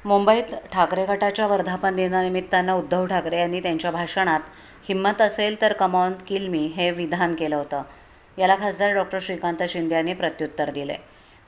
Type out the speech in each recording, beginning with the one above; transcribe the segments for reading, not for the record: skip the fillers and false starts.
मुंबईत ठाकरे गटाच्या वर्धापन दिनानिमित्तानं उद्धव ठाकरे यांनी त्यांच्या भाषणात हिम्मत असेल तर कम ऑन किल मी हे विधान केलं होतं. याला खासदार डॉक्टर श्रीकांत शिंदे यांनी प्रत्युत्तर दिले.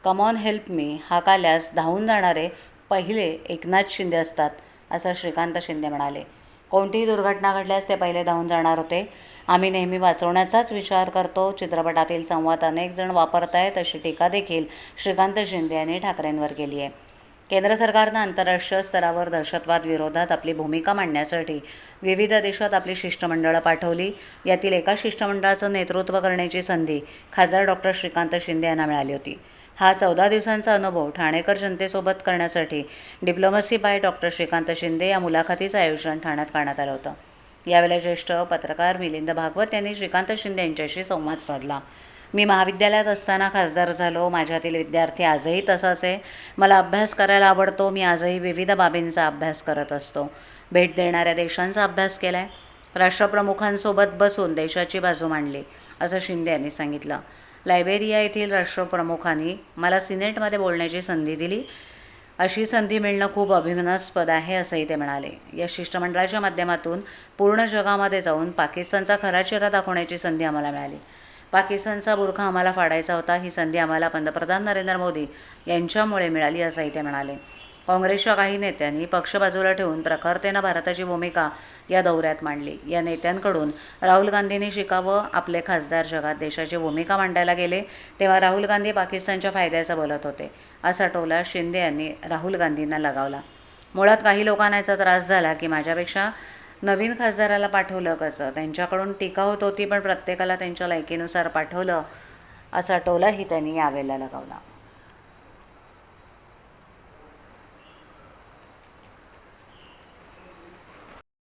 कम ऑन हेल्प मी हाकाल्यास धावून जाणारे पहिले एकनाथ शिंदे असतात असं श्रीकांत शिंदे म्हणाले. कोणतीही दुर्घटना घडल्यास ते पहिले धावून जाणार होते. आम्ही नेहमी वाचवण्याचाच विचार करतो. चित्रपटातील संवाद अनेक जण वापरतायत अशी टीका देखील श्रीकांत शिंदे यांनी ठाकरेंवर केली आहे. केंद्र सरकारनं आंतरराष्ट्रीय स्तरावर दहशतवाद विरोधात आपली भूमिका मांडण्यासाठी विविध देशात आपली शिष्टमंडळं पाठवली. यातील एका शिष्टमंडळाचं नेतृत्व करण्याची संधी खासदार डॉक्टर श्रीकांत शिंदे यांना मिळाली होती. हा 14 दिवसांचा अनुभव ठाणेकर जनतेसोबत करण्यासाठी diplomacy by doctor Shrikant Shinde या मुलाखतीचं आयोजन ठाण्यात करण्यात आलं होतं. यावेळेला ज्येष्ठ पत्रकार मिलिंद भागवत यांनी श्रीकांत शिंदे यांच्याशी संवाद साधला. मी महाविद्यालयात असताना खासदार झालो. माझ्यातील विद्यार्थी आजही तसाच आहे. मला अभ्यास करायला आवडतो. मी आजही विविध बाबींचा अभ्यास करत असतो. भेट देणाऱ्या देशांचा अभ्यास केला आहे. राष्ट्रप्रमुखांसोबत बसून देशाची बाजू मांडली असं शिंदे यांनी सांगितलं. लायबेरिया येथील राष्ट्रप्रमुखांनी मला सिनेटमध्ये बोलण्याची संधी दिली. अशी संधी मिळणं खूप अभिमानास्पद आहे असंही ते म्हणाले. या शिष्टमंडळाच्या माध्यमातून पूर्ण जगामध्ये जाऊन पाकिस्तानचा खरा चेहरा दाखवण्याची संधी आम्हाला मिळाली. पाकिस्तानचा बुरखा आम्हाला फाडायचा होता. ही संधी आम्हाला पंतप्रधान नरेंद्र मोदी यांच्यामुळे मिळाली असंही ते म्हणाले. काँग्रेसच्या काही नेत्यांनी पक्ष बाजूला ठेवून प्रखरतेनं भारताची भूमिका या दौऱ्यात मांडली. या नेत्यांकडून राहुल गांधींनी शिकावं. आपले खासदार जगात देशाची भूमिका मांडायला गेले तेव्हा राहुल गांधी पाकिस्तानच्या फायद्याचं बोलत होते असा टोला शिंदे यांनी राहुल गांधींना लगावला. मुळात काही लोकांना याचा त्रास झाला की माझ्यापेक्षा नवीन खासदाराला पाठवलं कसं. त्यांच्याकडून टीका होत होती पण प्रत्येकाला त्यांच्या लायकीनुसार पाठवलं असा टोलाही त्यांनी यावेळेला लगावला.